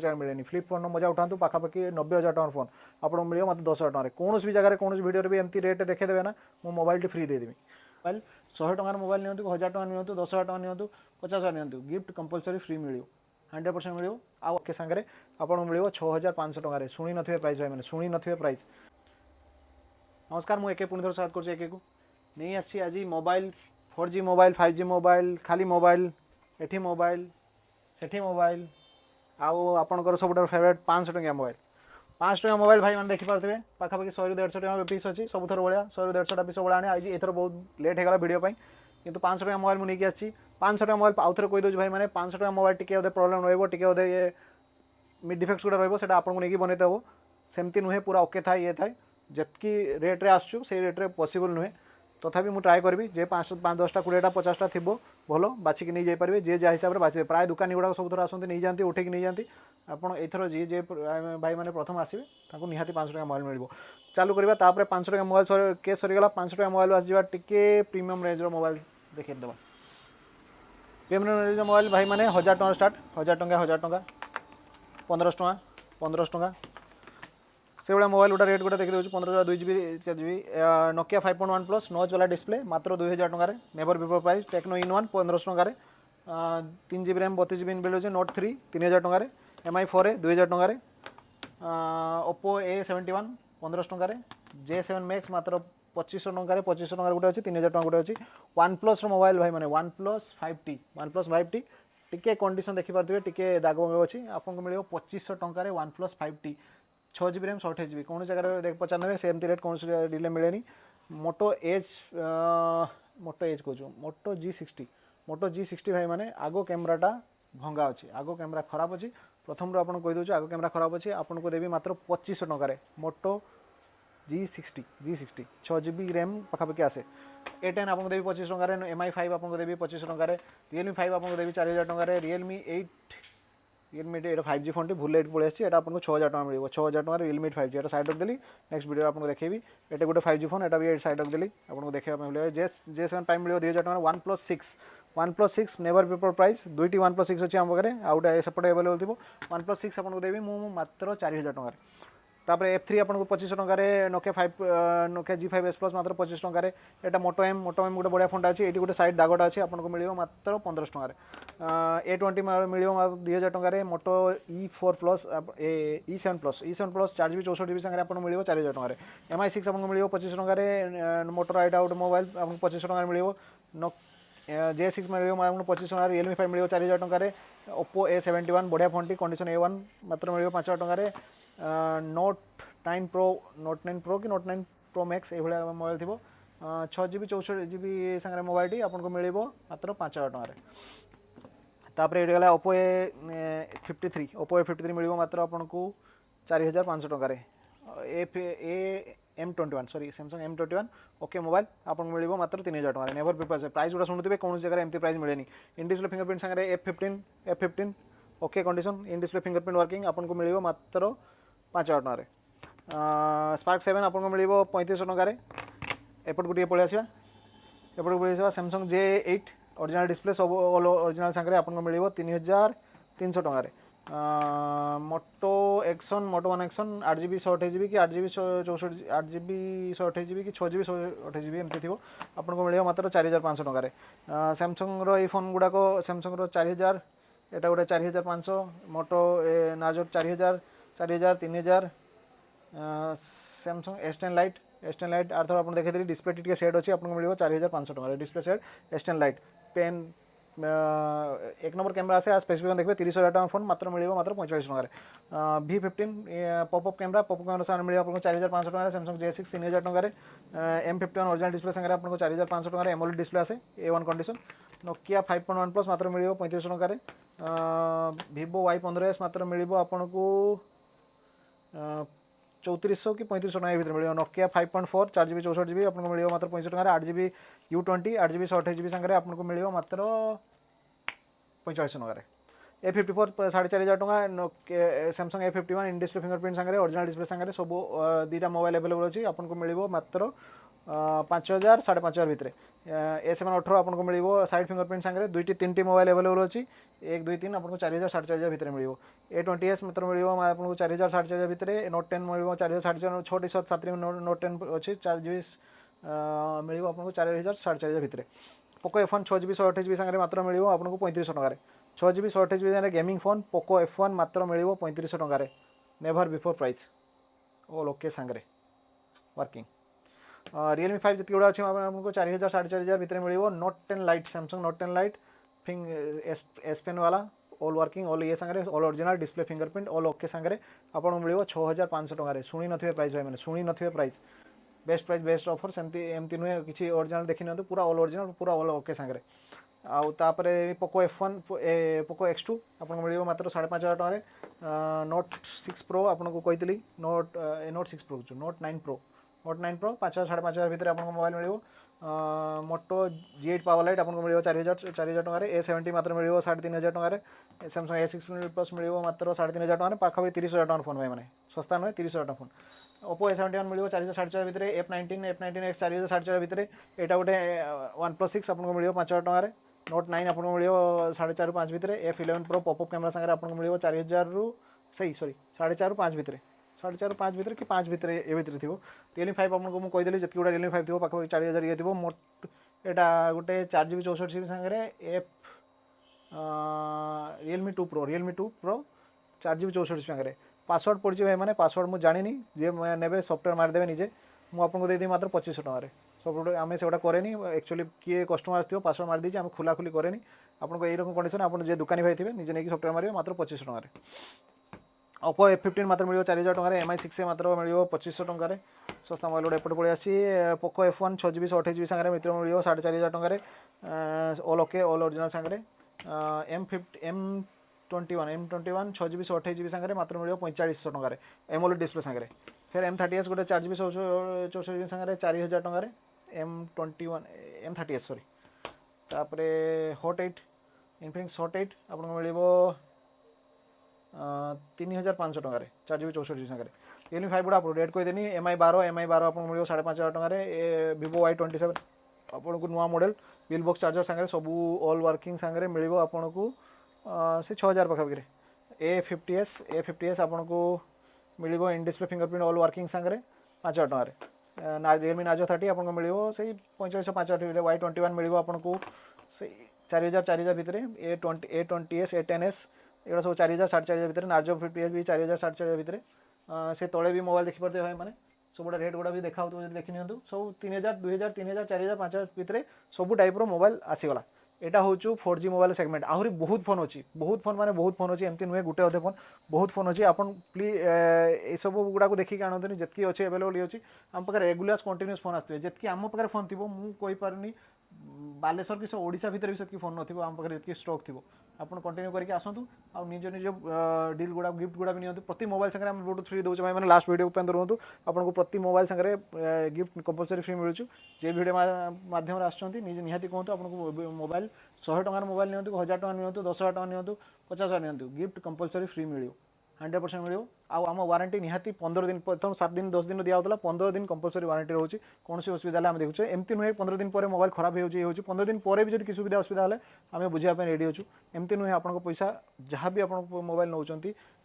मिलेनी flip phone मजा उठातु पाखापाखि 90,000 टकर phone आपको मिले मतलब 10,000 टकर कौन भी जगह कौन वीडियो भी एमती रेट देखेदेवे ना मो मोबाइल फ्री देदेवी मोबाइल 100 टकर मोबाइल नियंतु 1,000 टका नियंतु 10,000 टका नियंतु 50,000 नियंतु गिफ्ट कंपलसरी फ्री मिलियो 100% मिलियो आउ के सांगे आपको मिलियो 6,500 टकर शुणी नथिबे प्राइस भाई मैंने शुणी नथिबे प्राइस। नमस्कार मुझे एके पुणी थर स्वागत करुच्ची एके को नहीं आसी आज mobile 4G mobile 5G mobile खाली मोबाइल एठी मोबाइल सेठी मोबाइल आउ आपंकर सब फेवरेट 500 टंकिया मोबाइल 500 टंकिया मोबाइल भाई मैंने देखिपारे पाखापाखि 100 ରୁ 150 टका पीस अच्छी सब थर भाया 100 ରୁ 150 पीस भाया आने आज एथर बहुत लेट होगा वीडियो किंतु 500 टंकिया मोबाइल मुझे आसी 500 टंकिया मोबाइल आउ थे कहीदे भाई मैंने 500 टंकिया मोबाइल टी प्रोब्लेम रे ये डिफेक्ट्स गुड़ा रहा आपको नहीं बनते हे सेमती नुहे पूरा ओके था ये थाए जितकी रेट्रे आसू से रेट्रे पॉसिबल नुहे तथापि मुझे ट्राए करी जे 5-10टा 20टा 50टा थी भल बाछिकी नहीं जापारे जे जहाँ हिसाब से बाछे प्राय दुकानी गुड़ा सब थर आसती नहीं जाती उठेकी नहीं जाती आपड़ एथर जी जे भाई मैंने प्रथम आसवे निहाती 500 टका मोबाइल मिल चालू करवा 500 टका मोबाइल केस सरीगला 500 टका मोबाइल आसवा टे प्रीमियम रेंज मोबाइल देखा प्रीमियम रेंज मोबाइल भाई मैंने 1,000 टका स्टार्ट 1,000 टका 1500 टका से भाया मोबाइल गोटा रेट गोटे देखी दूसरी 15,000 2GB 4GB Nokia 5.1 plus notch वाला डिस्प्ले मात्र 2,000 टकर नेवर बिफोर प्राइस टेक्नो इन 1 1500 टकर 3GB रैम 32GB इनबिल्ट अच्छे नोट 3 3,000 टकर MI 4 2,000 टकर ओप्पो A71 1500 टकर J7 मैक्स मात्र 2500 टकर 2500 टकर गोटे अच्छी 3,000 टका गोटे अच्छी वन प्लस मोबाइल भाई मैंने वन प्लस 5T टिके कंडीशन देखिपारे टिके दाग अच्छी आपको मिले 2500 टकर one plus 5T 6GB RAM 128GB कौन जगह देख पचारे सेमती रेट कौन डिले मिले मोटो एज कहूँ मोटो G60 भाई मैंने आगो कैमराटा भंगा अच्छी आगो कैमरा खराब अच्छी प्रथम आपको कहीदे आगो कैमरा खराब अच्छी आपको देवी मात्र 2500 टकर मोटो G60 6GB रैम पाखापाखि आसे A10 आपको देवी 2500 टकर MI 5 आपको देवी 2500 टकर Realme 5 आपको देवी 4,000 टकर Realme 8 5G फोन टी भूल एट पड़े आसी आपको 6,000 टका मिले 6,000 टका Realme 5G एटा साइड रखदेली नेक्स्ट वीडियो आपको देखेबी एटा गोटे 5G फोन एटा भी साइड रखदेली आपको देखा मिले J7 प्राइम मिले 2,000 टका OnePlus 6 नेवर बिफोर प्राइस दुईटी OnePlus 6 अच्छी आम पाखे आउटे सेपटे अवेलेबल थी OnePlus 6 आपको देवी मात्र 4,000 टकर तापर F3 आपको 2500 टकर नोकिया G5S Plus मात्र 2500 टकर एटा मोटो एम गोटे बढ़िया फोनटा अच्छी ये गोटे साइड दागटा अच्छी आपको मिले मात्र 1500 टकर A20 मिले 2,000 टकर मोटो E4 plus E7 plus 4GB 64GB सागर आपको मिले 4,000 टकर MI 6 आपको मिले 2500 टकर मोटो आइटा गोटे मोबाइल आपको 2500 टकर मिले J6 मिले आपको 2500 टकर Realme 5 मिले 4,000 टकर Oppo A71 बढ़िया फोन टी कंडीशन A1 मात्र मिले 5,000 टकर Note 9 Pro कि Note 9 Pro Max ये मोबाइल थी 6GB 64GB सागर मोबाइल टी आपको मिले मात्र 5,000 टकर तापर ये गला Oppo A53 मिले मात्र आपको 4,500 टकर M21 sorry Samsung M21 okay mobile आपको मिले मात्र 3,000 टकर नेवर बिफोर प्राइस गुड़ा शुणुवे कौन जगह एमती प्राइस मिले इन display fingerprint Sagar F15 okay condition in display fingerprint working आपको मिले मात्र 5,000 टकर Spark 7 आपको मिले 3,500 टकर एपट गोटे पलि आसवा एपट पलि आसवा Samsung J8 ओरिजिनल डिस्प्ले सब ओरिजिनल सांगे आपको मिले 3,300 टकर मोटो वन एक्शन 8GB 128GB कि 8GB 128GB कि 6GB 128GB एमती थी आपको मिले मात्र 4,500 टकर Samsung रो फोन गुड़ाक Samsung रो 4,000 एटा गोटे 4,500 Moto Narzo 4,000 3,000 Samsung S10 Lite आर थर आप देखी डिस्प्ले टी सेट अच्छी आपको मिले 4,500 टकर display set S10 Lite pen एक नंबर कैमरा आसे स्पेसिफिक देखिए 30,000 टका फोन मात्र मिले मात्र 45 टकर V15 पॉपअप कैमरा सामने मिले आपको 4,500 टकर Samsung J6 3,000 टकर M51 ओरिजिनल डिस्प्ले सागर आपको 4,500 टकर एमोलेड डिस्प्ले आसे A1 कंडीशन Nokia 5.1 प्लस मात्र मिले 3,500 टकर Vivo Y15s मात्र मिले आपको 3400 कि 3,500 टका भर मिले Nokia 5.4 4GB 64GB आपको मिले मात्र 500 टकर 8GB U20 8GB 128GB सागर आपको मिले मात्र 45 टकर A54 4,500 टका Samsung A51 in display fingerprint सांगे ओरिजिनल डिस्प्ले सांगे सब दीटा मोबाइल अवेलेबल अच्छी आपको मिल मात्र 5,000 5,500 भितर A718 आपको मिल साइड फिंगरप्रिंट सांगे दुईटी 3टी मोबाइल अवेलेबल अच्छी 1 2 3 आपको 4,000 4,500 भितर मिल A20s मित्र मिल आपको 4,000 4,500 भितर Note 10 मिल 4,000 4,500 छोटी 7 Note 10 अच्छी 4GB मिल आपको 4,000 4,500 भितर पोको F1 6GB 128GB सांगे मात्र मिल आपको 3500 टकर 6GB 128GB gaming phone Poco F1 मात्र मिल 3500 टकर never before price all okay सांगे वर्किंग Realme 5 जितकी गुड़ा अच्छी आपको 4,000 4,500 भितर मिल Note 10 Lite Samsung Note 10 Lite फिंग एस पेन वाला ऑल वर्किंग ऑल ये सांगे all original display fingerprint all okay सांगे आपको मिल 6,500 टकर शुणी नथिबे प्राइस भाई मैंने शुणी नथिबे price best price best offer सेमती एमती नुहे किसी ओरिजिनल देखी नि पूरा ऑल ओरिजिनल पूरा ऑल ओके सांगे आउे पोको F1 पोको X2 आपको मिल मात्र 5,500 टकर Note 6 Pro आपको कही Note 6 Pro Note 9 Pro Note 9 Pro 5,000 5,500 भितर आपको मोबाइल मिल मोटो G8 पावर लाइट आपको मिल 4,000 टकर A70 मात्र मिल 3,500 टकर Samsung A6 Plus मिल मात्र 3,500 टकर पाखापी 30,000 टकर फोन भाई मैंने सस्ता नुहे 30,000 टकर फोन ओप्पो A71 मिल 4,000 4,500 भितर F19 X 4,000 4,500 भितर यहाँ गोटे OnePlus 6 आपको मिल 5,000 टकर Note 9 आपको मिल 4,500 5 भितर F11 Pro पॉपअप कैमरा सांगे आपको मिल 4,000 रु सही सॉरी 4,500 5 भितर 4,500 5 भितर कि 5 भितर ए भितर थी Realme 5 आपको मुझे कहीदेली जितकी गुड़ा Realme 5 थी पाखा 4,000 ये थी मोट यहाँ गोटे 4GB 64GB सांगे Realme 2 Pro 4GB 64GB सांगे पासवर्ड पड़ी भाई मैंने पासवर्ड मुझे जानी जे ने सफ्टवेयर मारिदेवे निजे मुझे देदेवी मात्र 2,500 टकर सफ्टवेयर आम से करेनि एक्चुअली किए कस्टमर थी पासवर्ड मार दीजिए आम खोलाखोली करेनि आपको यही रकम कंडीशन आप दुकानी भाई थे निजे नहीं सफ्टवेयर मारे मात्र 2,500 टकर ओप्पो F15 मात्र मिल 4,000 टकर MI 6 मात्र मिल 2,500 टकर सस्ता मोबाइल गोटे एपटे पड़े आसी पोको F1 6GB 128GB सांगे मित्र मिल 4,500 टकर ऑल ओके ऑल ओरिजिनल सांगे M21 6GB 128GB सांगे मात्र मिल 4,500 टकर एमोलेड डिस्प्ले सांगे फिर M30s गोटे 4GB 64GB सांगे 4,000 टकर M30s सॉरी तापर हॉट 8 Infinix Hot 8 आपको मिल 3,500 टकर 4GB 64GB सांगे Realme 5 गुड़ा आप रेट कहीदेनी MI 12 आपको मिल 5,500 टकर Vivo Y27 आपको नुआ मॉडल बिल बॉक्स चार्जर सांगे सब ऑल वर्किंग सांगे मिल आपको से 6,000 पाखापाखि A50s आपको मिल in display fingerprint all working सांगे 5,000 टकर Realme Narzo 30 आपको मिल से 45,500 Y21 मिल आपको से 4,000 भितर A20s A10s एगुड़ा सब 4,000 4,500 भितर Narzo 50s भी 4,000 4,500 भितर से तले भी मोबाइल देखिपे भाई मैंने सब गुड़ा रेट गुड़ा भी देखा देखी नि सब 3,000 2,000 3,000 4,000 5,000 भितर सब टाइप मोबाइल आसीगला यहाँ हूँ 4G मोबाइल सेगमेंट आहरी बहुत फोन अच्छी बहुत फोन माने बहुत फोन अच्छी एमती नुहे गोटे अधे फोन बहुत फोन अच्छी आप प्लीज ये सब गुड़ा देखिए आणतनी जितकी अच्छे अवेलेबल ये अच्छी आम पाखे रेगुलर कंटिन्यूस फोन आसते जितकी आम पाखे फोन थी मुझे बालेश्वर कि ओडिशा भितर भी से फोन नथिबो आम पाखे जितकी स्टॉक थी आप कंटिन्यू करके आसतु आ निज निज डील गुड़ा गिफ्ट गुड़ा भी नियंतु प्रति मोबाइल संगे हम ब्लूटूथ फ्री दूचे भाई मैंने लास्ट वीडियो पे रुहतु आपको प्रति मोबाइल संगे गिफ्ट कंपलसरी फ्री मिलूँ जे वीडियो माध्यम आसुँच निहाती कहतु आपको मोबाइल 100 टंकार मोबाइल नियंतु 1,000 टंका नियंतु 10,000 टंका नियंतु 50,000 नियंतु गिफ्ट कंपलसरी फ्री मिलियो 100% मिलियो आम वारंटी निहाती 15 दिन प्रथम 7 दिन 10 दिन दिया 15 दिन कंपलसरी वारंटी रोचे कौन असुविधा आम देखुचे एमती नुहे 15 दिन पर मोबाइल खराब हो 15 दिन पर भी किसी सुविधा असुविधा है आम बुझापी रेडी अच्छु एमती नुहे आप पैसा जहाँ भी आप मोबाइल नौ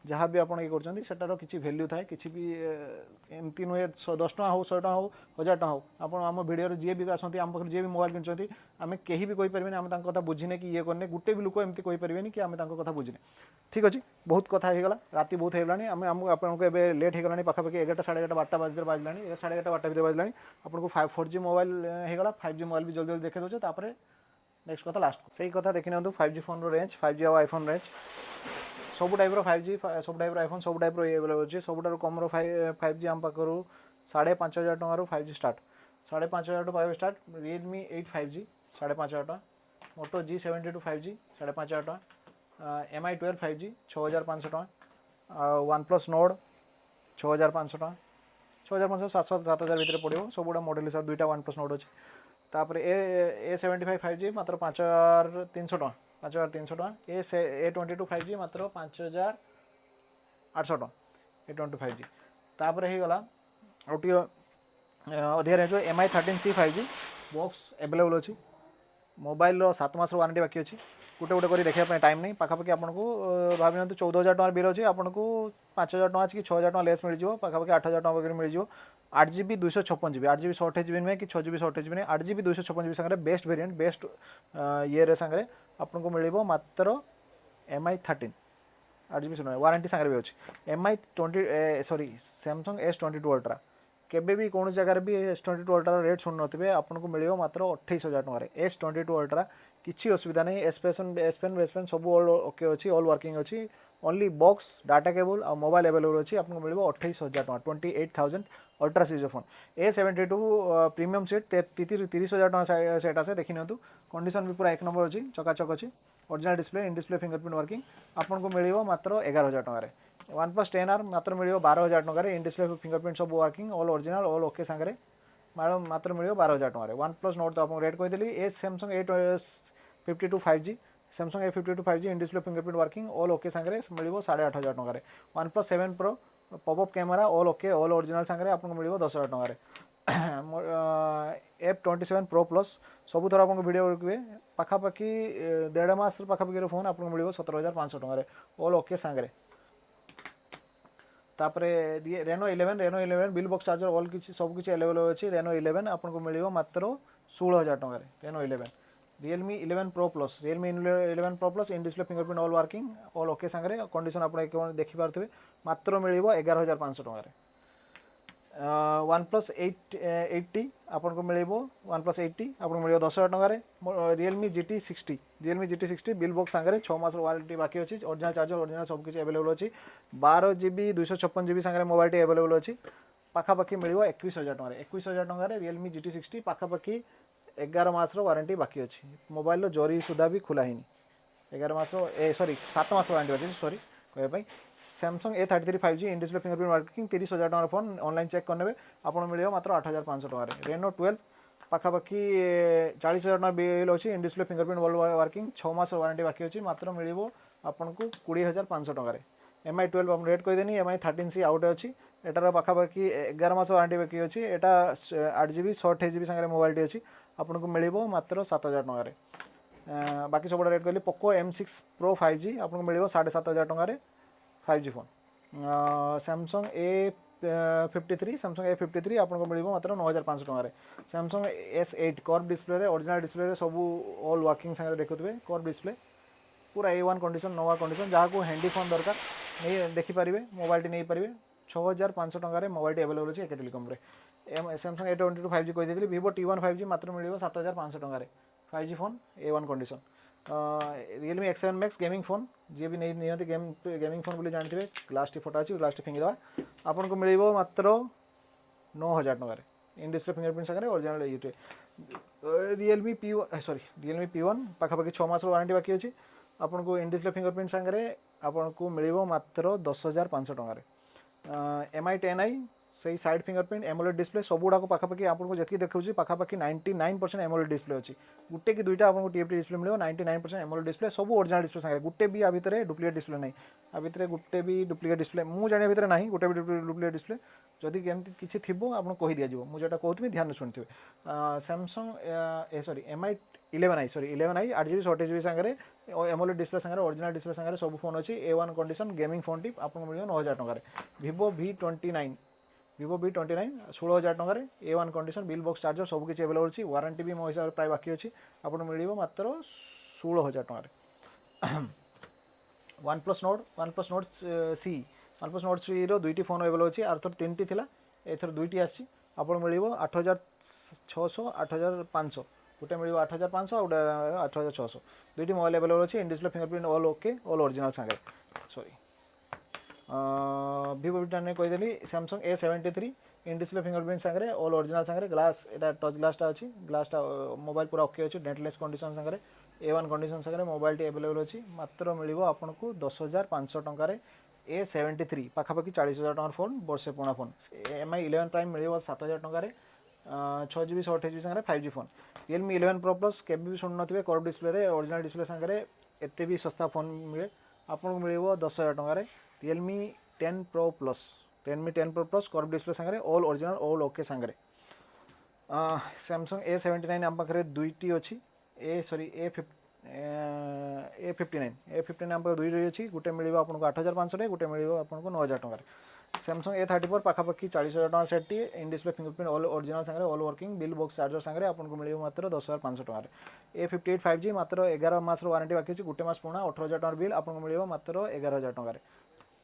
जहाँ भी आप ये कर किसी भैल्यू थाए कि भी एमती नुहे 10 टका हो 100 टका हो 1,000 टका हो आप आम भिडियो जी भी आसती आम पाखे जी भी मोबाइल किनुंट आम कहीं भी कहींपरि आम कथा बुझीने कि ये करने गोटे भी लोक एमती कहींपरि कि आम कथा बुझीने ठीक अच्छे बहुत कथा होगा राति बहुत होगा आम आपको लेट होगा पाखापाखि 11टा 11:30 12टा बाजर बाजला 11:30 12टा भितर बाजला आपको 4G मोबाइल होगा 5G मोबाइल भी जल्दी जल्दी देखे दूचे तापर नेक्स्ट कथा लास्ट सही कथा देखी नि 5G फोन रेंज 5G और आईफोन रेंज सब टाइप 5G सब टाइप आईफोन सब टाइप ये अवेलेबल अच्छे सब कम 5G आम पाखर 5,500 टकर 5G start 5,500 to 5G start Realme 8 5G 5,500 टका मोटो G72 5G 5,500 टका MI 12 5G 6,500 टका OnePlus Nord 6,500 टका 6,500 7,000 भितर पड़ो सब गुड़ा मॉडल हिसाब 2टा OnePlus Nord अच्छे तापर A75 5G मात्र 5,300 टका 5300 टका A22 5G मात्र 5800 टका A22 5G तापर हो गला आउट अधिक range MI13C 5G box available अच्छी मोबाइल 7 मास वारंटी बाकी अच्छी गोटे गोटे कर देखा टाइम नहीं पाखापाखि आपको भावी 14,000 टका बिल अच्छी आपको 5,000 टका कि 6,000 टका लेस मिल जाए पाखापाखि 8,000 टका वगैरह मिल जाए 8GB 256GB 8GB 128GB में कि 6GB 128GB नहीं 8GB 256GB सागर बेस्ट वेरिएंट बेस्ट ये सागर आपको मिल मात्र MI13 8GB सुन वारंटी सागर भी अच्छी MI20 sorry Samsung S22 ultra केबे भी कौन जगह भी S22 अल्ट्रा रेट शुण नथिबे आपको मिल मात्र 28,000 टका S22 अल्ट्रा किसी असुविधा नहीं एसपेन सब ऑल ओके अच्छी ऑल वर्किंग अच्छी ओनली बॉक्स डाटा केबल और मोबाइल अवेलेबल अच्छी आपको मिल 28,000 टका 28,000 ultra series phone A72 premium seat 30,000 टका सेट आसे देखी नियंतु कंडीशन भी पूरा एक नंबर अच्छी चकाचक अच्छी original display in display fingerprint working आपको मिल मात्र 11,000 टका OnePlus 10R मात्र मिल 12,000 टका इन डिस्प्ले फिंगरप्रिंट सब working all original all okay सांगे मात्र मिल 12,000 टका OnePlus Nord तो आपको रेट कहली ए Samsung A52 5G Samsung A52 5G in display fingerprint working all okay सांगे मिल 8,500 टका OnePlus 7 Pro pop up camera all okay all original सांगे आपको मिल 10,000 टका F27 Pro Plus सब थर आपको वीडियो देखिए पाखापाखि 1.5 मास पाखापाखि फोन आपको मिल 17,500 टका ऑल ओके सांगे तापरे Reno 11 bill box charger all किसी सब किसी अवेलेबल अच्छी Reno 11 आपको मिल मात्र 16,000 टका Reno 11 Realme 11 Pro Plus Realme 11 Pro Plus in display fingerprint all working all okay सांगे कंडीशन आप देखी पारे मात्र मिल 11,500 टका OnePlus 80 आपको मिल OnePlus 80 आपको मिल 10,000 टका Realme GT60 बिल बॉक्स सांगे 6 मास वारंटी बाकी अच्छी ओरिजिनल चार्जर ओरिजिनल सब किसी अवेलेबल अच्छी 12GB 256GB सांगे मोबाइल टी अवेलेबल अच्छी पाखापाखि मिल 21,000 टका 21,000 टका Realme GT60 पाखापाखि 11 मास वारंटी बाकी अच्छी मोबाइल जरी सुधा भी खुला ही 11 मास सॉरी 7 मास वारंटी बाकी सॉरी कहवाई Samsung A33 5G in display fingerprint working 30,000 टका फोन ऑनलाइन चेक करने आपको मिल मात्र 8,500 टका Reno 12 पाखापाखि 40,000 टका बिल अच्छी in display fingerprint working 6 mass warranty बाकी अच्छी मात्र मिल आपको 20,500 टका MI12 आप रेट कहदेनी MI13C आउट अच्छी एटार पाखापाखि 11 मास वारंटी बाकी अच्छी एटा 8GB 128GB सांगे मोबाइल टी अच्छी आपको मिल मात्र 7,000 टका बाकी सब रेट कहली Poco M6 Pro 5G आपको मिल 7,500 टका 5G फोन Samsung A53 आपको मिल मात्र 9,500 टका Samsung S8 curve display original display सब ऑल वर्किंग सांगे देखुए कर्व डिस्प्ले पूरा A1 कंडीशन नवा कंडीशन जहाँ को हैंडी फोन दरकार नहीं देखिपारे मोबाइल टी नहीं पारे 6,500 टका मोबाइल टी अवेलेबल अच्छी एक टेलीकॉम Samsung A22 5G कहते Vivo T1 5G मात्र मिल 7,500 टका 5G phone A1 condition Realme X7 Max gaming phone जी भी नहीं गेमिंग फोन बोली जानते हैं ग्लास टी फटा अच्छी ग्लास टी फिंगीदे आपको मिल मात्र 9,000 टका in display fingerprint Sagar original ये Realme P1 पाखापाखि 6 मास वारंटी बाकी अच्छी आपको इन डिस्प्ले फिंगरप्रिंट सागर आपको मिल मात्र 10,500 टका MI10i से साइड फिंगरप्रिंट एमोलेड डिस्प्ले सब गुड़ाक पाखापाखि आपको जी देखा पाखापाखि 99% एमोलेड डिस्प्ले अच्छी गुटे कि दुईटा आपको TFT डिस्प्ले मिले 99% एमोलेड डिस्प्ले सब ओरिजिनल डिस्प्ले सागे गुटे भी आ भितर डुप्लिकेट डिस्प्ले नहीं आ भितर गुटे भी डुप्लिकेट डिस्प्ले मुझे जाना भितर ना गुटे भी डुप्लिकेट डिस्प्ले जदि केमती किसी थी आपको कही दि जाव मुझे कहती ध्यान शुणुवे Samsung sorry MI11i 8GB 128GB सांगे एमोलेड डिस्प्ले सांगे ओरिजिनल डिस्प्ले सांगे सब फोन अच्छी A1 condition gaming phone T आपको मिल 9,000 टका Vivo V29 16,000 टका A1 condition bill box charger सब किसी अवेलेबल अच्छी वारंटी भी मो हिसाब से प्राय बाकी अच्छी आपको मिल मात्र 16,000 टका OnePlus Nord C रो दुईटी फोन अवेलेबल अच्छी आर थर 3टी थिला एथर दुईटी आसी आपको मिल 8,600 8,500 गोटे मिल 8,500 गोटे 8,600 दुईटी मोबाइल अवेलेबल अच्छी in display fingerprint all okay all original सांगे सॉरी Vivo V10 कहदेली Samsung A73 in display fingerprint सांगे ऑल ओरिजिनल सांगे ग्लास एटा टच ग्लासटा अच्छी ग्लासटा मोबाइल पूरा ओके अच्छी नेटलेस कंडीशन सांगे A1 कंडीशन सांगे मोबाइल टी अवेलेबल अच्छी मात्र मिल आपको 10,500 टका A73 पाखापाखि 40,000 टका फोन वर्षे पुणा फोन MI11 प्राइम मिल 7,000 टका 6GB 128GB सांगे 5G phone Realme 11 Pro Plus केबी भी शुणु नथिबे कर्व डिस्प्ले ओरिजिनल डिस्प्ले सांगे एते भी सस्ता फोन मिले आपको मिल 10,000 टकर Realme 10 Pro Plus Realme 10 Pro Plus curve display सांगे ऑल ओरिजिनल ऑल ओके सांगे सैमसंग A79 आम पाखे दुईटी अच्छी A59 आम पाखे दुईटी अच्छी गोटे मिल आपको 8,500 गोटे मिल आपको 9,000 टकर सैमसंग A34 पाखापाखि 40,000 टकर सेट्टी in display fingerprint all original सांगे all working bill box charger सांगे आपको मिल मात्र 10,500 टकर A58 5G मात्र 11 मास वारंटी बाकी गोटे मास पुणा 18,000 टकर बिल आपको मिल मात्र 11,000 टकर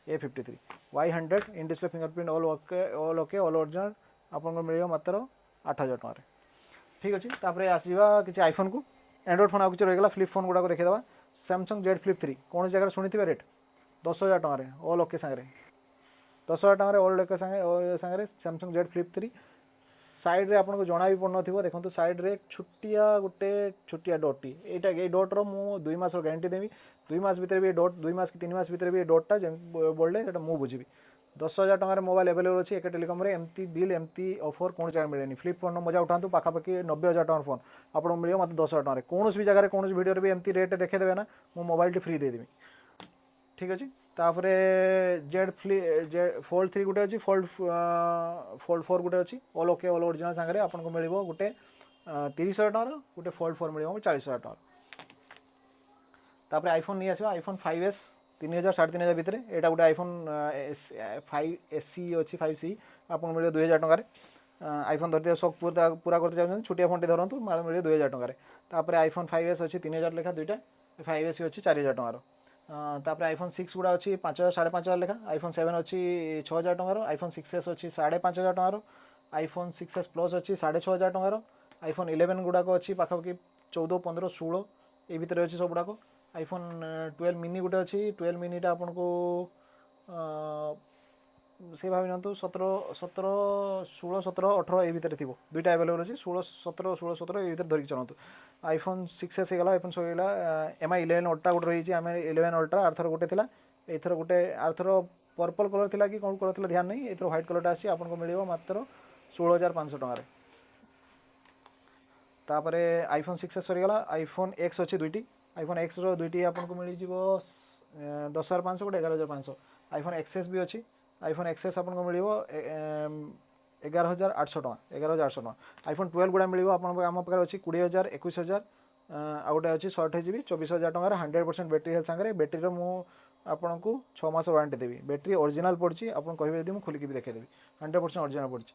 A53 Y100 इन display fingerprint all okay all original आपको मिल मात्र 8,000 टकर ठीक अच्छे तापर आसवा किसी आईफोन को एंड्रॉइड फोन आगे किसी रहीगला फ्लिप फोन गुड़ाक देखीदा सैमसंग Z Flip 3 कौन जगह शुणी रेट 10,000 टकर ऑल ओके सांगे 10,000 टकर ऑल ओके सांगे सैमसंग Z Flip 3 साइड रे आपको जना भी पड़ न देखो साइड रे छुटिया गोटे छुटिया डॉटी ये डॉट्र मु 2 मास गारंटी देवी 2 मास भितर भी डॉट 2 मास कि 3 मास भितर भी डॉटा बोलले मुझे बुझी 10,000 टकर मोबाइल एवेलेबल अच्छी एक टेलीकॉम एमती बिल एमती ऑफर कौन जगह मिले फ्लिप फोन मजा उठातु पाखापाखि 90,000 टकर फोन आपको मिले मतलब 10,000 टकर कौन भी जगह कौन वीडियो भी एमती रेट देखेदेवे ना मो मोबाइल फ्री देदेवी ठीक अच्छे तापर फोल्ड 3 गोटे अच्छी फोल्ड 4 गोटे अच्छी ऑल ओके ऑल ओरिजिनल सांगे आपको मिल गोटे 30,000 टकर गोटे फोल्ड 4 मिल 40,000 टकर तापर आईफोन नहीं आसो आईफोन 5S 3,000 3,500 भितर यहाँ गोटे आईफोन 5SE अच्छी 5C आपको मिले 2,000 टकर आईफोन धरती सब पूरा करते चाहते छोटिया फोन धरतु मिले 2,000 टकर तापर आईफोन 5S अच्छी 3,000 लेखा दुईटा 5SE अच्छी 4,000 टकर तापर आईफोन 6 गुड़ा अच्छी 5,000 5,500 लेखा आईफोन 7 अच्छी 6,000 टकर आईफोन 6S अच्छी 5,500 टकर आईफोन 6S प्लस अच्छी 6,500 टकर आईफोन 11 गुड़ाक अच्छी पाखापाखि 14 15 16 ये भितर अच्छी सब गुड़ाक आईफोन 12 मिनी गोटे अच्छी 12 मिनीटा आपन को से भाव नियंतु 17 16 17 18 ये भितर थी दुईटा अवेलेबल अच्छी 16 17 16 17 ये भितर धरिक चलतु आईफोन 6S होगा आईफोन 6 होगा MI 11 अल्ट्रा गोटे रही है 11 अल्ट्रा आरथर गोटे थी एथर गोटे आरथर पर्पल कलर थी कि कौन कलर थी ध्यान नहीं एथर व्हाइट कलर आसी आपको मिल मात्र 16,500 टकर तापर आईफोन 6S सरीगला आईफोन X अच्छी दुईटी आईफोन X दुईटी आपको मिल 10,500 गोटे 11,500 आईफोन XS भी अच्छी आईफोन XS आपको मिल 11,800 टका 11,800 टका आईफोन 12 गुड़ा मिल आम पाखे अच्छी 20,000 21,000 आ गए अच्छी 28GB 24,000 टकर 100% बैटेरी हेल्थ सांगे बैटेरी आपन को 6 मास वारंटी देवी बैटेरी ओरिजिनल पड़ी आपन कहे यदि मुझे खोलिकी भी देखेदेवी 100% ओरिजिनल पड़ी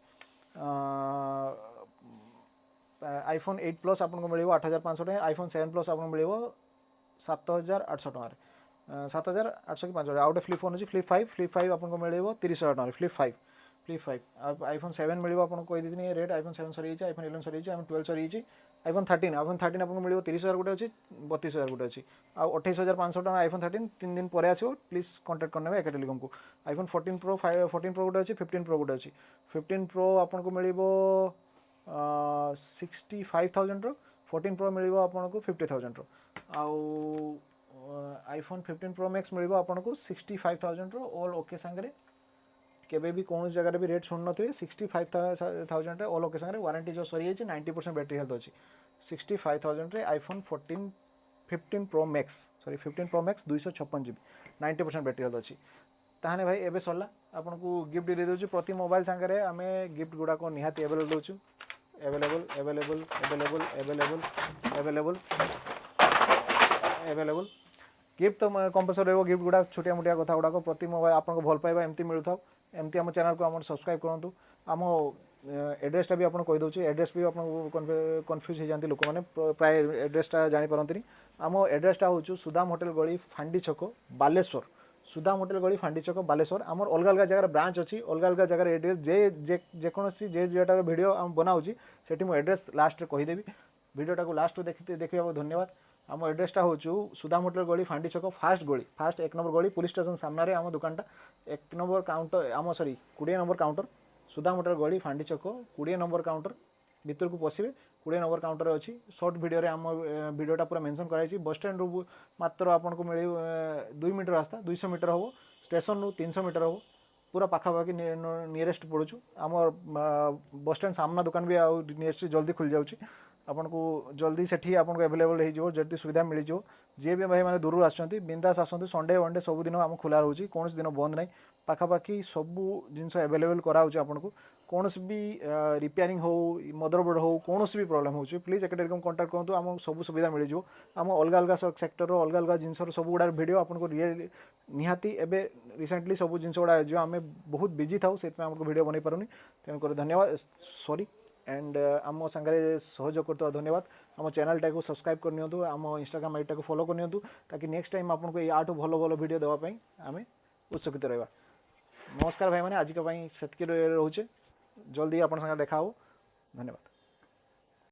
आईफोन 8 प्लस आपको मिल 8,500 टका आईफोन 7 प्लस आपको मिल 7,800 टकर 7,800 कि 5,000 आउटे फ्लिप फोन अच्छी फ्लिप 5 आपको मिल 30,000 टकर फ्लिप 5 आईफोन 7 मिल आपको कही रेट आईफोन 7 सरी आईफोन 11 सरी आईफोन 12 सरी आईफोन 13 आपको मिल 30,000 गोटे अच्छी 32,000 गोटे अच्छी आ 28,500 टका आईफोन 13 3 दिन पर आसो प्लीज कॉन्टैक्ट करने एक टेलीकॉम को आईफोन 14 प्रो 14 प्रो गोटे अच्छी 15 प्रो गोटे अच्छी 15 प्रो आपको मिल 65,000 14 प्रो मिल आपको 50,000 आउ आईफोन 15 प्रो मैक्स मिल आपको 65,000 ऑल ओके सांगे केबे भी कौन जगह भी रेट शुण थे 65,000 ऑल ओके सांगे वारंटी जो सरी 90% बैटेरी हेल्थ अच्छी 65,000 iPhone 15 pro max 256 GB 90% battery health अच्छी ताहने भाई एबे सरला आपन को गिफ्ट दे दउछु प्रति मोबाइल सांगे आमे गिफ्ट गुडा को निहाती अवेलेबल दउछु अवेलेबल गिफ्ट तो कंपलसरी रहो गिफ्ट गुडा छोटिया मोटिया कथा गुडा प्रति मोबाइल आपको भल पाइबा एमती मिलू एमती आम चैनल को आम सब्सक्राइब करूँ आम एड्रेसटा भी आपको कही दूसरी एड्रेस भी आपको कन्फ्यूज हो जाती लोक मैंने प्राय एड्रेसटा जानीपारती आम एड्रेसटा हूँ सुदाम होटेल गली फांडी छक बालेश्वर सुदाम होटेल गली फांडी छक बालेश्वर आमर अलग अलग जगह ब्रांच अच्छी अलग अलग जगह एड्रेस जेकोसी जेटा वीडियो आम बनाऊँगी से एड्रेस लास्ट कहीदेवी वीडियोटा को लास्ट देखा धन्यवाद आम एड्रेसटा हूँ सुदाम होटेल गली फांडी छक फास्ट 1 नंबर गली पुलिस स्टेशन सामने आम दुकानटा 1 नंबर काउंटर आम sorry 20 number counter Sudam hotel गली फांडी छक 20 नंबर काउंटर भीतर को पशिबे 20 नंबर काउंटर अच्छी शॉर्ट वीडियो रे आम वीडियोटा पूरा मेंशन कराई बस स्टैंड रू मात्र आपको मिले 2 मीटर रास्ता 200 मीटर हम स्टेशन रू 300 मीटर हम पूरा पाखापाखि नियरेस्ट पड़ू आम बस स्टैंड सामना दुकान भी नियरेस्ट जल्दी खुल जाऊँगी आपको जल्दी सेठी आपको अवेलेबल हो जल्दी सुविधा मिल जाओ जी भी भाई मैंने दूर आसुँच बिंदास आसतु संडे वनडे सब दिन आम खोला रोचे कौन दिन बंद ना पाखापाखि सब जिन अवेलेबल कराऊँ आपको कौन भी रिपेयरिंग हो मदरबोर्ड हो कौन भी प्रोब्लेम हो प्लीज एक कंटाक्ट करूँ आम सब सुविधा मिल जाओ आम अलग अलग सेक्टर अलग अलग जिन सब गुड़ा वीडियो आपको रियल निहाती एवं रिसेंटली सब जिन गुड़ा जो आम बहुत बिजी था से आमको वीडियो बन पारूनी तेणुक धन्यवाद सॉरी एंड आम सांगे सहयोग करते धन्यवाद आम चैनल टाइम सब्सक्राइब करनी आम इंस्टाग्राम आईडी फॉलो करनी ताकि नेक्स्ट टाइम आपको ये आठू भल भल वीडियो देवाई आम उत्सुकित रहा नमस्कार भाई मैंने आज से रोचे जल्दी आप देखा हो धन्यवाद।